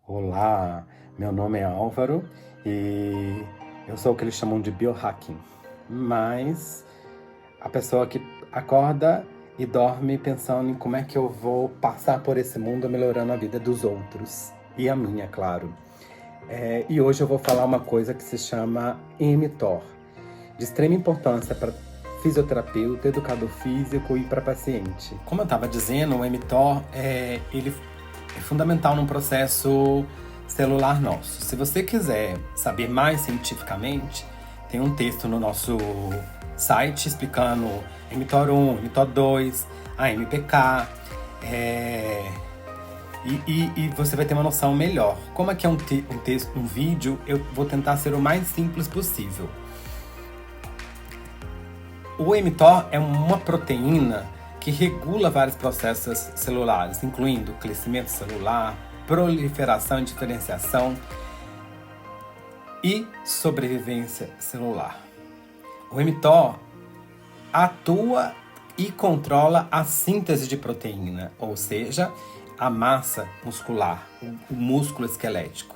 Olá, meu nome é Álvaro e eu sou o que eles chamam de biohacking, mas a pessoa que acorda e dorme pensando em como é que eu vou passar por esse mundo melhorando a vida dos outros e a minha, claro. E hoje eu vou falar uma coisa que se chama mTOR, de extrema importância para fisioterapeuta, educador físico e para paciente. Como eu estava dizendo, o mTOR ele é fundamental num processo celular nosso. Se você quiser saber mais cientificamente, tem um texto no nosso site explicando mTOR1, mTOR2, a MPK, e você vai ter uma noção melhor. Como é que é um texto, um vídeo, eu vou tentar ser o mais simples possível. O mTOR é uma proteína que regula vários processos celulares, incluindo crescimento celular, proliferação e diferenciação e sobrevivência celular. O mTOR atua e controla a síntese de proteína, ou seja, a massa muscular, o músculo esquelético,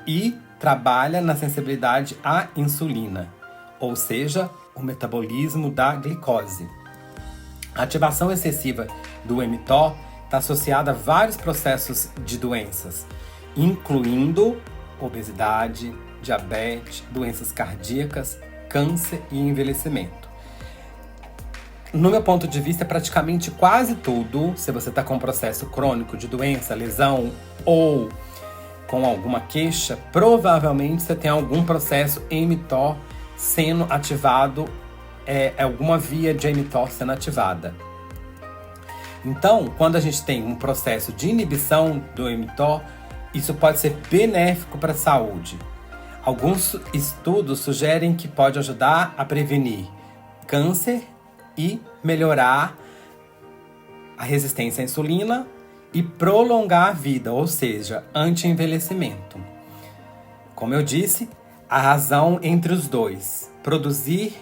e trabalha na sensibilidade à insulina, ou seja, o metabolismo da glicose. A ativação excessiva do mTOR está associada a vários processos de doenças, incluindo obesidade, diabetes, doenças cardíacas, câncer e envelhecimento. No meu ponto de vista, praticamente quase tudo, se você está com um processo crônico de doença, lesão ou com alguma queixa, provavelmente você tem algum processo mTOR sendo ativado, alguma via de mTOR sendo ativada. Então, quando a gente tem um processo de inibição do mTOR, isso pode ser benéfico para a saúde. Alguns estudos sugerem que pode ajudar a prevenir câncer e melhorar a resistência à insulina e prolongar a vida, ou seja, anti-envelhecimento. Como eu disse, a razão entre os dois, produzir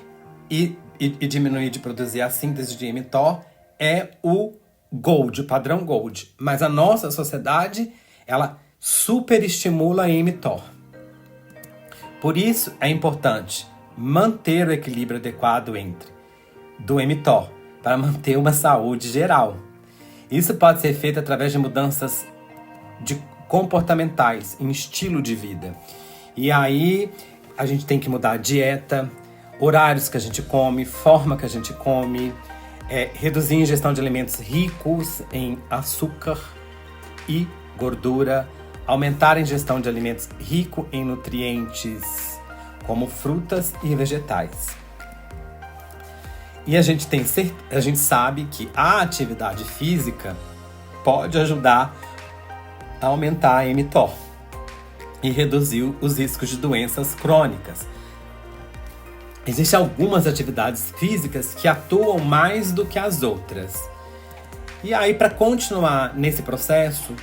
e diminuir de produzir a síntese de mTOR, é o GOLD, o padrão GOLD. Mas a nossa sociedade, ela superestimula a mTOR. Por isso é importante manter o equilíbrio adequado do mTOR, para manter uma saúde geral. Isso pode ser feito através de mudanças comportamentais em estilo de vida. E aí a gente tem que mudar a dieta, horários que a gente come, forma que a gente come, reduzir a ingestão de alimentos ricos em açúcar e gordura, aumentar a ingestão de alimentos ricos em nutrientes, como frutas e vegetais. E a gente sabe que a atividade física pode ajudar a aumentar a mTOR e reduzir os riscos de doenças crônicas. Existem algumas atividades físicas que atuam mais do que as outras. E aí, para continuar nesse processo,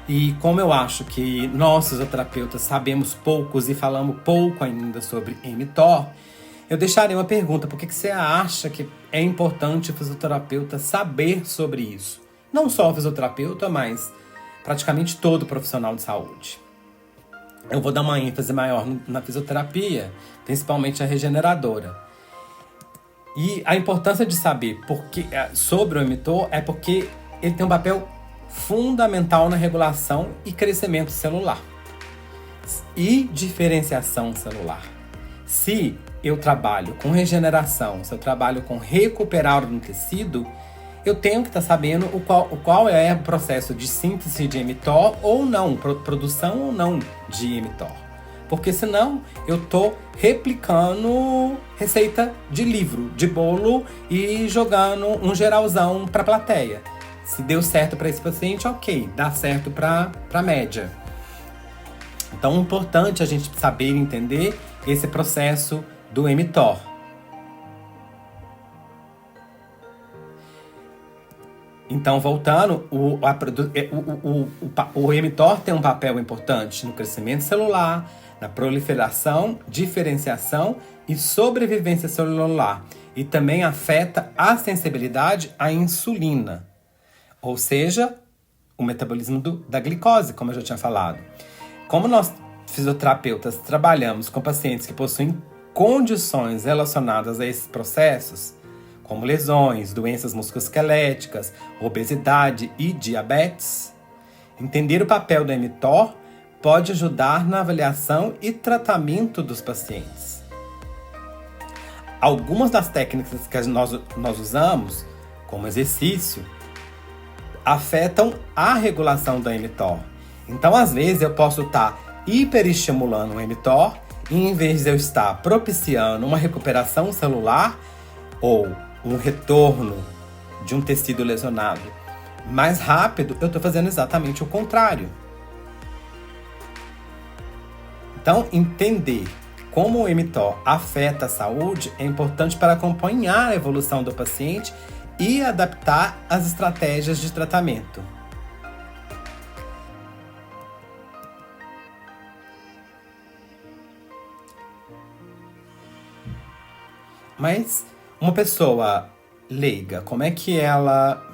e como eu acho que nós, fisioterapeutas, sabemos poucos e falamos pouco ainda sobre mTOR, eu deixarei uma pergunta: por que você acha que é importante o fisioterapeuta saber sobre isso? Não só o fisioterapeuta, mas praticamente todo profissional de saúde. Eu vou dar uma ênfase maior na fisioterapia, principalmente a regeneradora. E a importância de saber sobre o mTOR é porque ele tem um papel fundamental na regulação e crescimento celular e diferenciação celular. Se eu trabalho com regeneração, se eu trabalho com recuperar um tecido, eu tenho que estar sabendo qual é o processo de síntese de mTOR ou não, produção ou não de mTOR. Porque senão eu estou replicando receita de livro, de bolo e jogando um geralzão para a plateia. Se deu certo para esse paciente, ok, dá certo para a média. Então é importante a gente saber entender esse processo do mTOR. Então, voltando, o mTOR tem um papel importante no crescimento celular, na proliferação, diferenciação e sobrevivência celular. E também afeta a sensibilidade à insulina. Ou seja, o metabolismo da glicose, como eu já tinha falado. Como nós, fisioterapeutas, trabalhamos com pacientes que possuem condições relacionadas a esses processos, como lesões, doenças musculoesqueléticas, obesidade e diabetes, entender o papel do mTOR pode ajudar na avaliação e tratamento dos pacientes. Algumas das técnicas que nós usamos, como exercício, afetam a regulação da mTOR. Então, às vezes, eu posso estar hiperestimulando o mTOR e, em vez de eu estar propiciando uma recuperação celular ou um retorno de um tecido lesionado mais rápido, eu estou fazendo exatamente o contrário. Então, entender como o mTOR afeta a saúde é importante para acompanhar a evolução do paciente e adaptar as estratégias de tratamento. Mas uma pessoa leiga, como é que ela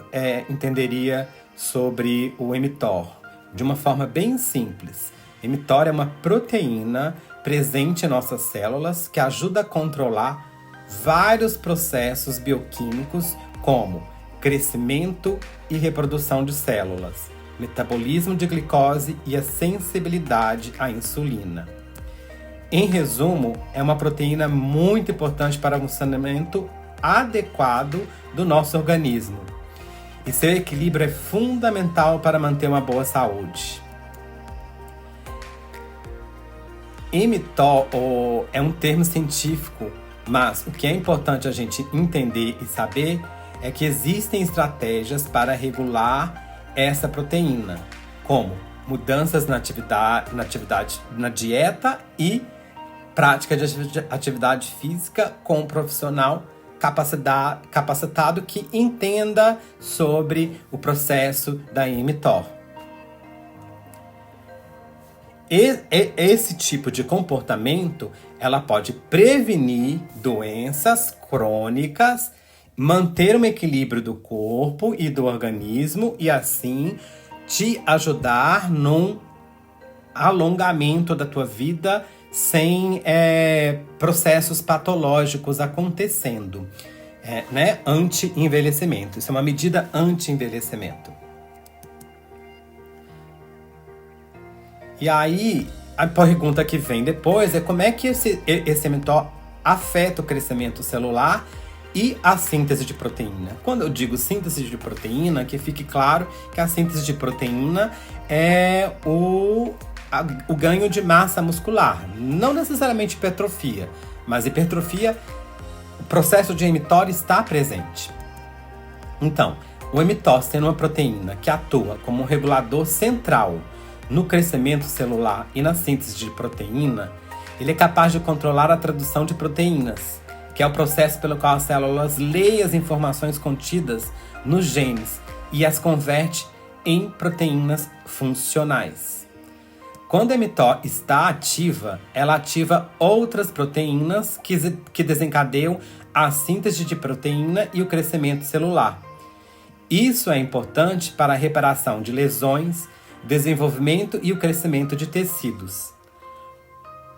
entenderia sobre o mTOR? De uma forma bem simples. mTOR é uma proteína presente em nossas células que ajuda a controlar vários processos bioquímicos como crescimento e reprodução de células, metabolismo de glicose e a sensibilidade à insulina. Em resumo, é uma proteína muito importante para o funcionamento adequado do nosso organismo. E seu equilíbrio é fundamental para manter uma boa saúde. mTOR é um termo científico, mas o que é importante a gente entender e saber é que existem estratégias para regular essa proteína, como mudanças na dieta e prática de atividade física com um profissional capacitado que entenda sobre o processo da mTOR. Esse tipo de comportamento, ela pode prevenir doenças crônicas, manter um equilíbrio do corpo e do organismo e assim te ajudar num alongamento da tua vida sem processos patológicos acontecendo, anti-envelhecimento. Isso é uma medida anti-envelhecimento. E aí, a pergunta que vem depois é como é que esse mTOR afeta o crescimento celular e a síntese de proteína. Quando eu digo síntese de proteína, que fique claro que a síntese de proteína é o ganho de massa muscular. Não necessariamente hipertrofia, mas hipertrofia, o processo de mTOR está presente. Então, o mTOR sendo uma proteína que atua como um regulador central no crescimento celular e na síntese de proteína, ele é capaz de controlar a tradução de proteínas, que é o processo pelo qual as células leem as informações contidas nos genes e as converte em proteínas funcionais. Quando a mTOR está ativa, ela ativa outras proteínas que desencadeiam a síntese de proteína e o crescimento celular. Isso é importante para a reparação de lesões, desenvolvimento e o crescimento de tecidos.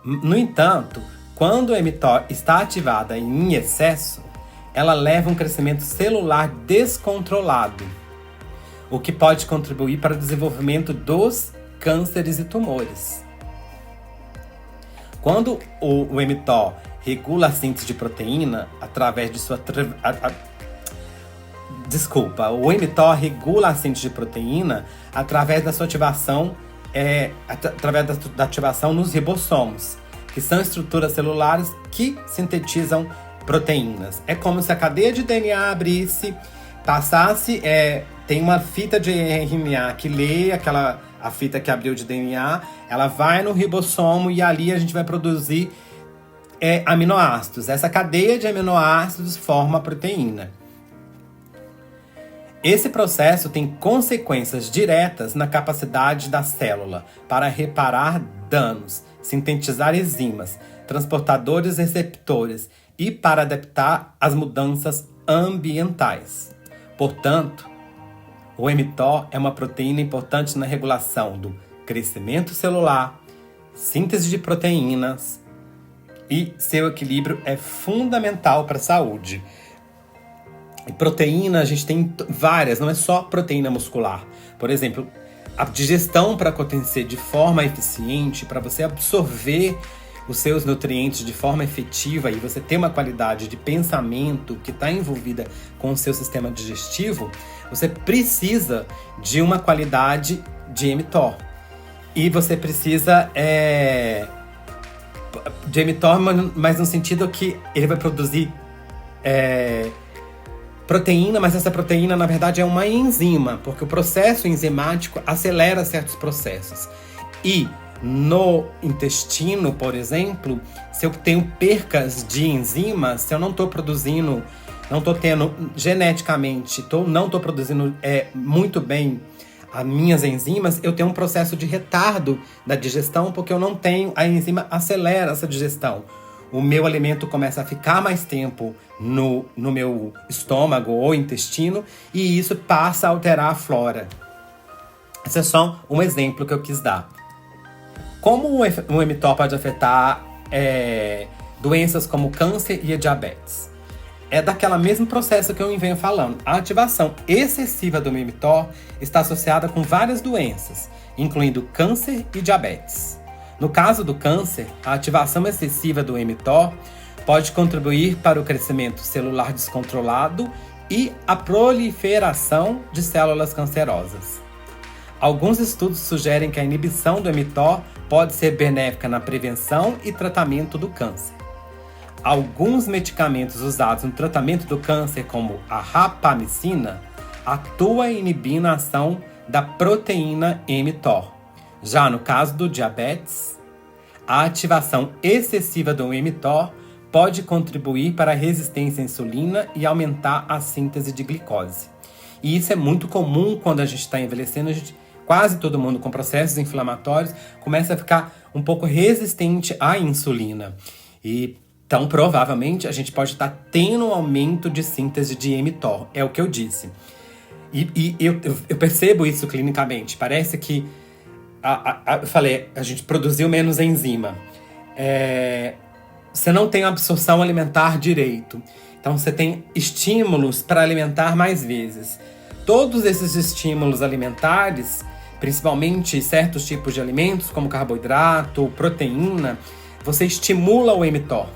No entanto, quando a mTOR está ativada em excesso, ela leva a um crescimento celular descontrolado, o que pode contribuir para o desenvolvimento dos cânceres e tumores. Quando o mTOR regula a síntese de proteína através de sua o mTOR regula a síntese de proteína através da sua ativação, através da ativação nos ribossomos, que são estruturas celulares que sintetizam proteínas. É como se a cadeia de DNA abrisse, passasse, tem uma fita de RNA que lê a fita que abriu de DNA, ela vai no ribossomo e ali a gente vai produzir aminoácidos. Essa cadeia de aminoácidos forma a proteína. Esse processo tem consequências diretas na capacidade da célula para reparar danos, sintetizar enzimas, transportadores receptores e para adaptar às mudanças ambientais. Portanto, O mTOR é uma proteína importante na regulação do crescimento celular, síntese de proteínas e seu equilíbrio é fundamental para a saúde. E proteína, a gente tem várias, não é só proteína muscular. Por exemplo, a digestão para acontecer de forma eficiente, para você absorver os seus nutrientes de forma efetiva e você ter uma qualidade de pensamento que está envolvida com o seu sistema digestivo, você precisa de uma qualidade de mTOR. E você precisa de mTOR, mas no sentido que ele vai produzir proteína, mas essa proteína, na verdade, é uma enzima, porque o processo enzimático acelera certos processos. E no intestino, por exemplo, se eu tenho percas de enzimas, se eu não estou produzindo, não estou tendo geneticamente, não estou produzindo muito bem as minhas enzimas, eu tenho um processo de retardo da digestão, porque eu não tenho, a enzima acelera essa digestão. O meu alimento começa a ficar mais tempo no meu estômago ou intestino e isso passa a alterar a flora. Esse é só um exemplo que eu quis dar. Como o mTOR pode afetar doenças como câncer e a diabetes? É daquele mesmo processo que eu venho falando. A ativação excessiva do mTOR está associada com várias doenças, incluindo câncer e diabetes. No caso do câncer, a ativação excessiva do mTOR pode contribuir para o crescimento celular descontrolado e a proliferação de células cancerosas. Alguns estudos sugerem que a inibição do mTOR pode ser benéfica na prevenção e tratamento do câncer. Alguns medicamentos usados no tratamento do câncer, como a rapamicina, atuam inibindo a ação da proteína mTOR. Já no caso do diabetes, a ativação excessiva do mTOR pode contribuir para a resistência à insulina e aumentar a síntese de glicose. E isso é muito comum quando a gente está envelhecendo, quase todo mundo com processos inflamatórios começa a ficar um pouco resistente à insulina. Então, provavelmente, a gente pode estar tendo um aumento de síntese de mTOR, é o que eu disse. E eu percebo isso clinicamente, parece que eu falei, a gente produziu menos enzima. Você não tem absorção alimentar direito. Então você tem estímulos para alimentar mais vezes. Todos esses estímulos alimentares, principalmente certos tipos de alimentos, como carboidrato, proteína, você estimula o mTOR.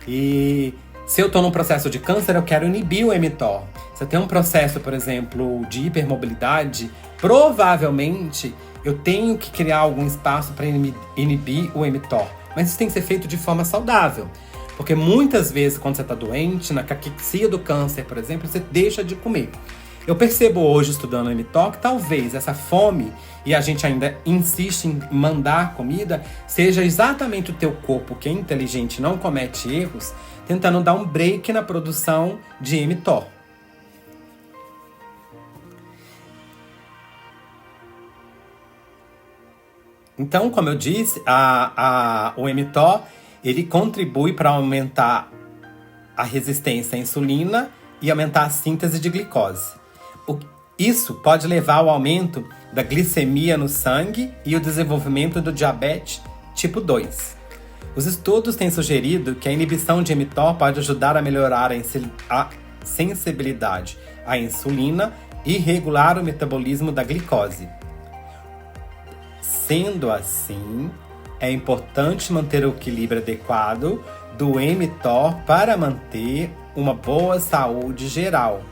E se eu estou num processo de câncer, eu quero inibir o mTOR. Se eu tenho um processo, por exemplo, de hipermobilidade, provavelmente eu tenho que criar algum espaço para inibir o mTOR. Mas isso tem que ser feito de forma saudável. Porque muitas vezes, quando você está doente, na caquexia do câncer, por exemplo, você deixa de comer. Eu percebo hoje, estudando o mTOR, que talvez essa fome, e a gente ainda insiste em mandar comida, seja exatamente o teu corpo, que é inteligente e não comete erros, tentando dar um break na produção de mTOR. Então, como eu disse, o mTOR ele contribui para aumentar a resistência à insulina e aumentar a síntese de glicose. Isso pode levar ao aumento da glicemia no sangue e o desenvolvimento do diabetes tipo 2. Os estudos têm sugerido que a inibição de mTOR pode ajudar a melhorar a sensibilidade à insulina e regular o metabolismo da glicose. Sendo assim, é importante manter o equilíbrio adequado do mTOR para manter uma boa saúde geral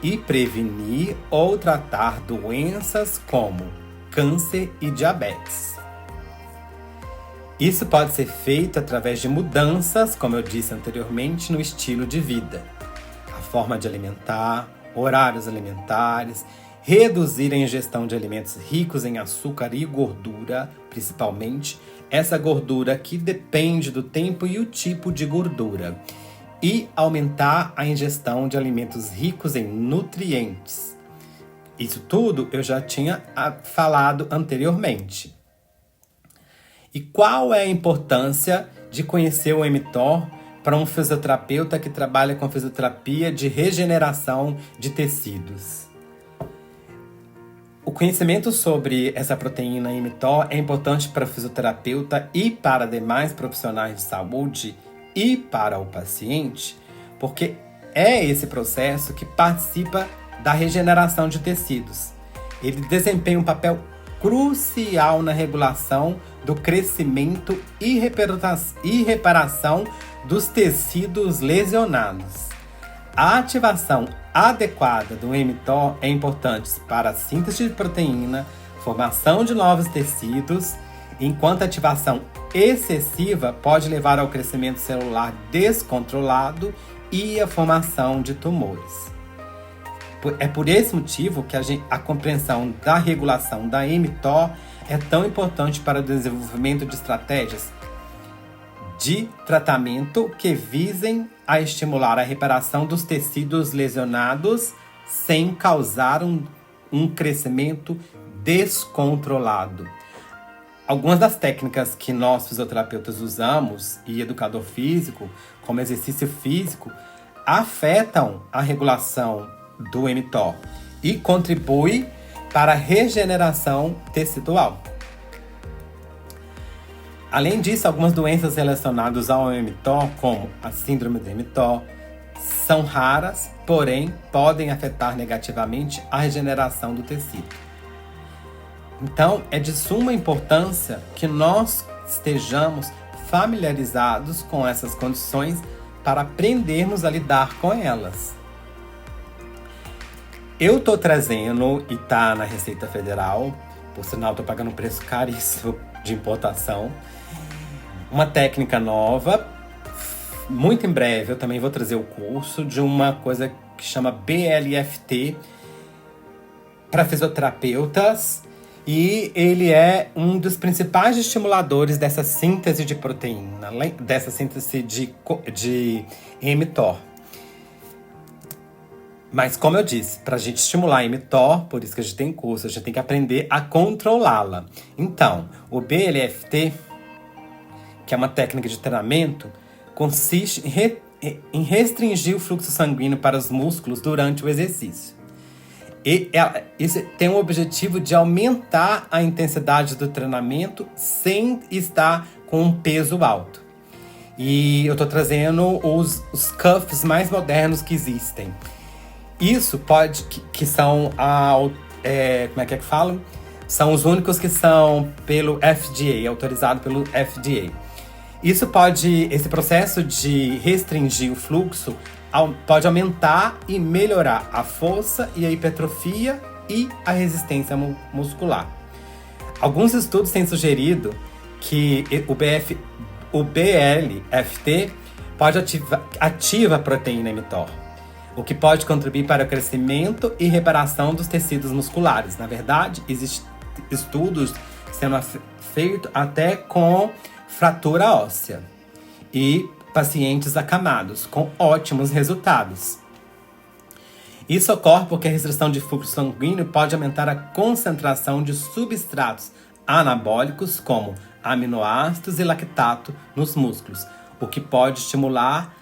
e prevenir ou tratar doenças como câncer e diabetes. Isso pode ser feito através de mudanças, como eu disse anteriormente, no estilo de vida. A forma de alimentar, horários alimentares, reduzir a ingestão de alimentos ricos em açúcar e gordura, principalmente essa gordura que depende do tempo e o tipo de gordura. E aumentar a ingestão de alimentos ricos em nutrientes. Isso tudo eu já tinha falado anteriormente. E qual é a importância de conhecer o mTOR para um fisioterapeuta que trabalha com fisioterapia de regeneração de tecidos? O conhecimento sobre essa proteína mTOR é importante para o fisioterapeuta e para demais profissionais de saúde e para o paciente, porque é esse processo que participa da regeneração de tecidos. Ele desempenha um papel crucial na regulação do crescimento e reparação dos tecidos lesionados. A ativação adequada do mTOR é importante para a síntese de proteína, formação de novos tecidos, enquanto a ativação excessiva pode levar ao crescimento celular descontrolado e à formação de tumores. É por esse motivo que a compreensão da regulação da mTOR é tão importante para o desenvolvimento de estratégias de tratamento que visem a estimular a reparação dos tecidos lesionados sem causar um crescimento descontrolado. Algumas das técnicas que nós fisioterapeutas usamos e educador físico, como exercício físico, afetam a regulação do mTOR e contribuem para a regeneração tecidual. Além disso, algumas doenças relacionadas ao mTOR, como a síndrome do mTOR, são raras, porém podem afetar negativamente a regeneração do tecido. Então, é de suma importância que nós estejamos familiarizados com essas condições para aprendermos a lidar com elas. Eu tô trazendo, e tá na Receita Federal, por sinal tô pagando um preço caríssimo de importação, uma técnica nova. Muito em breve eu também vou trazer o curso de uma coisa que chama BLFT para fisioterapeutas. E ele é um dos principais estimuladores dessa síntese de proteína, dessa síntese de mTOR. Mas como eu disse, para a gente estimular a mTOR, por isso que a gente tem curso, a gente tem que aprender a controlá-la. Então, o BLFT, que é uma técnica de treinamento, consiste em restringir o fluxo sanguíneo para os músculos durante o exercício. Isso tem o objetivo de aumentar a intensidade do treinamento sem estar com um peso alto. E eu estou trazendo os cuffs mais modernos que existem. Isso pode, que são, como é que falam? São os únicos que são pelo FDA, autorizado pelo FDA. Esse processo de restringir o fluxo pode aumentar e melhorar a força e a hipertrofia e a resistência muscular. Alguns estudos têm sugerido que o BLFT pode ativa a proteína mTOR, o que pode contribuir para o crescimento e reparação dos tecidos musculares. Na verdade, existem estudos sendo feitos até com fratura óssea e pacientes acamados, com ótimos resultados. Isso ocorre porque a restrição de fluxo sanguíneo pode aumentar a concentração de substratos anabólicos, como aminoácidos e lactato, nos músculos, o que pode estimular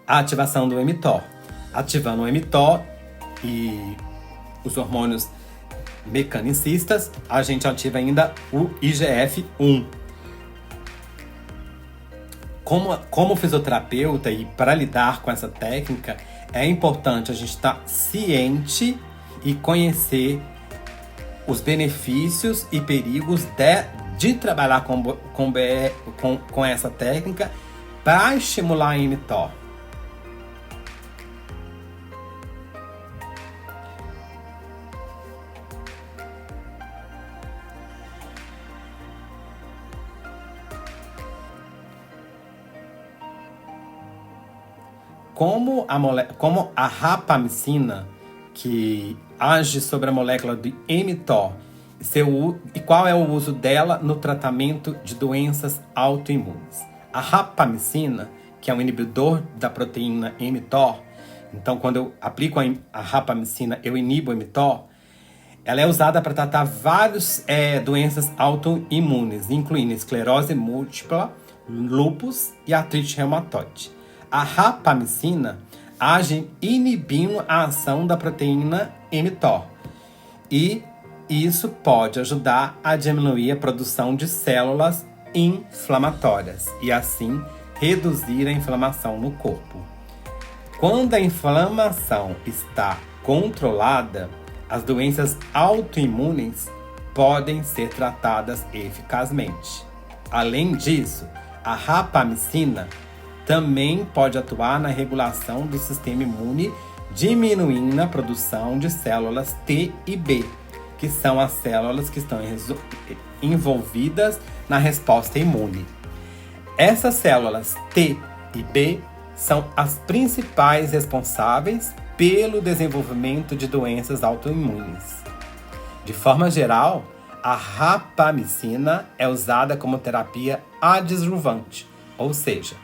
a ativação do mTOR. Ativando o mTOR e os hormônios mecanicistas, a gente ativa ainda o IGF-1. Como fisioterapeuta e para lidar com essa técnica, é importante a gente estar ciente e conhecer os benefícios e perigos de trabalhar com essa técnica para estimular a mTOR. Como a rapamicina, que age sobre a molécula de mTOR, e qual é o uso dela no tratamento de doenças autoimunes. A rapamicina, que é um inibidor da proteína mTOR, então quando eu aplico a rapamicina, eu inibo o mTOR, ela é usada para tratar várias doenças autoimunes, incluindo esclerose múltipla, lúpus e artrite reumatoide. A rapamicina age inibindo a ação da proteína mTOR e Isso pode ajudar a diminuir a produção de células inflamatórias e assim reduzir a inflamação no corpo. Quando a inflamação está controlada, as doenças autoimunes podem ser tratadas eficazmente. Além disso, a rapamicina também pode atuar na regulação do sistema imune, diminuindo a produção de células T e B, que são as células que estão envolvidas na resposta imune. Essas células T e B são as principais responsáveis pelo desenvolvimento de doenças autoimunes. De forma geral, a rapamicina é usada como terapia adjuvante, ou seja,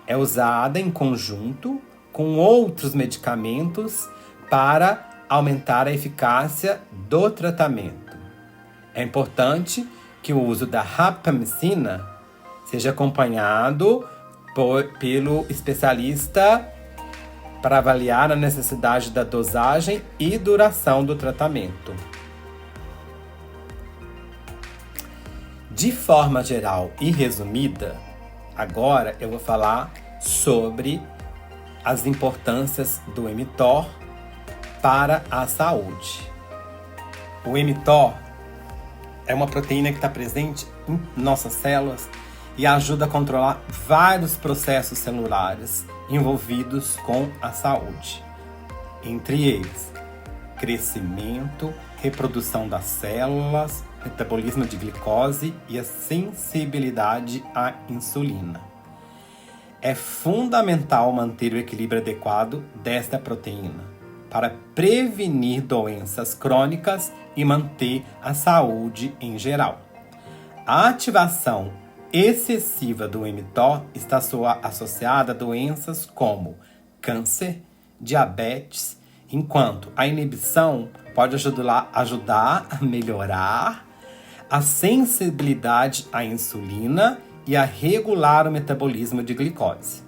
é usada em conjunto com outros medicamentos para aumentar a eficácia do tratamento. É importante que o uso da rapamicina seja acompanhado pelo especialista para avaliar a necessidade da dosagem e duração do tratamento. De forma geral e resumida, agora eu vou falar sobre as importâncias do mTOR para a saúde. O mTOR é uma proteína que está presente em nossas células e ajuda a controlar vários processos celulares envolvidos com a saúde. Entre eles, crescimento, reprodução das células, metabolismo de glicose e a sensibilidade à insulina. É fundamental manter o equilíbrio adequado desta proteína para prevenir doenças crônicas e manter a saúde em geral. A ativação excessiva do mTOR está associada a doenças como câncer, diabetes, enquanto a inibição pode ajudar a melhorar a sensibilidade à insulina e a regular o metabolismo de glicose.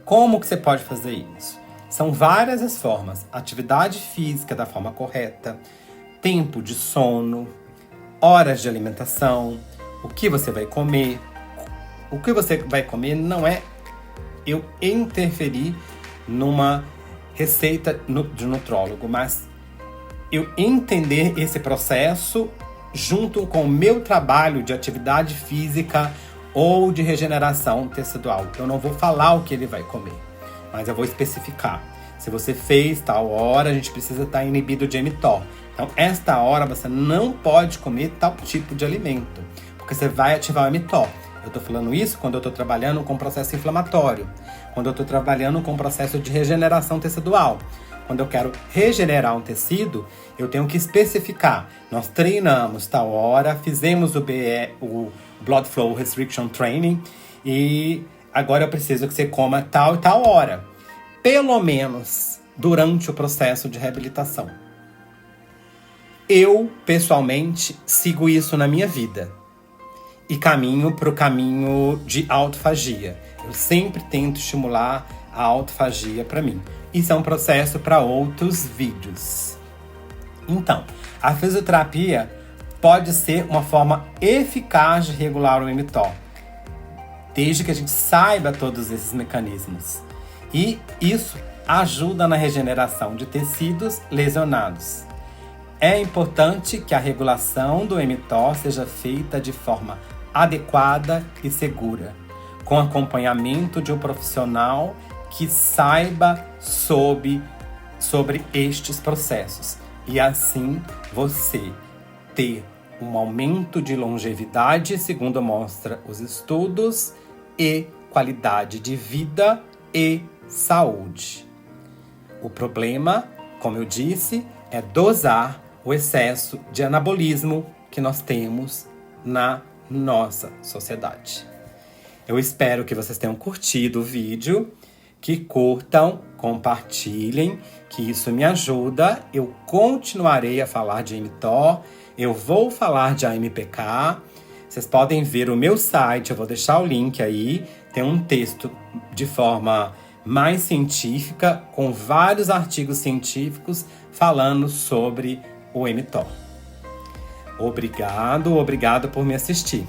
Como que você pode fazer isso? São várias as formas: atividade física da forma correta, tempo de sono, horas de alimentação, o que você vai comer. O que você vai comer não é eu interferir numa receita de nutrólogo, mas eu entender esse processo junto com o meu trabalho de atividade física ou de regeneração tecidual. Eu não vou falar o que ele vai comer, mas eu vou especificar. Se você fez tal hora, a gente precisa estar inibido de mTOR. Então, esta hora você não pode comer tal tipo de alimento, porque você vai ativar o mTOR. Eu estou falando isso quando eu estou trabalhando com processo inflamatório, quando eu estou trabalhando com processo de regeneração tecidual. Quando eu quero regenerar um tecido, eu tenho que especificar. Nós treinamos tal hora, fizemos o Blood Flow Restriction Training e agora eu preciso que você coma tal e tal hora. Pelo menos durante o processo de reabilitação. Eu, pessoalmente, sigo isso na minha vida. E caminho para o caminho de autofagia. Eu sempre tento estimular a autofagia para mim. Isso é um processo para outros vídeos. Então, a fisioterapia pode ser uma forma eficaz de regular o mTOR, desde que a gente saiba todos esses mecanismos. E isso ajuda na regeneração de tecidos lesionados. É importante que a regulação do mTOR seja feita de forma adequada e segura, com acompanhamento de um profissional que saiba sobre estes processos. E assim você ter um aumento de longevidade, segundo mostra os estudos, e qualidade de vida e saúde. O problema, como eu disse, é dosar o excesso de anabolismo que nós temos na nossa sociedade. Eu espero que vocês tenham curtido o vídeo, que curtam, compartilhem, que isso me ajuda. Eu continuarei a falar de mTOR, eu vou falar de AMPK. Vocês podem ver o meu site, eu vou deixar o link aí. Tem um texto de forma mais científica, com vários artigos científicos falando sobre o mTOR. Obrigado por me assistir.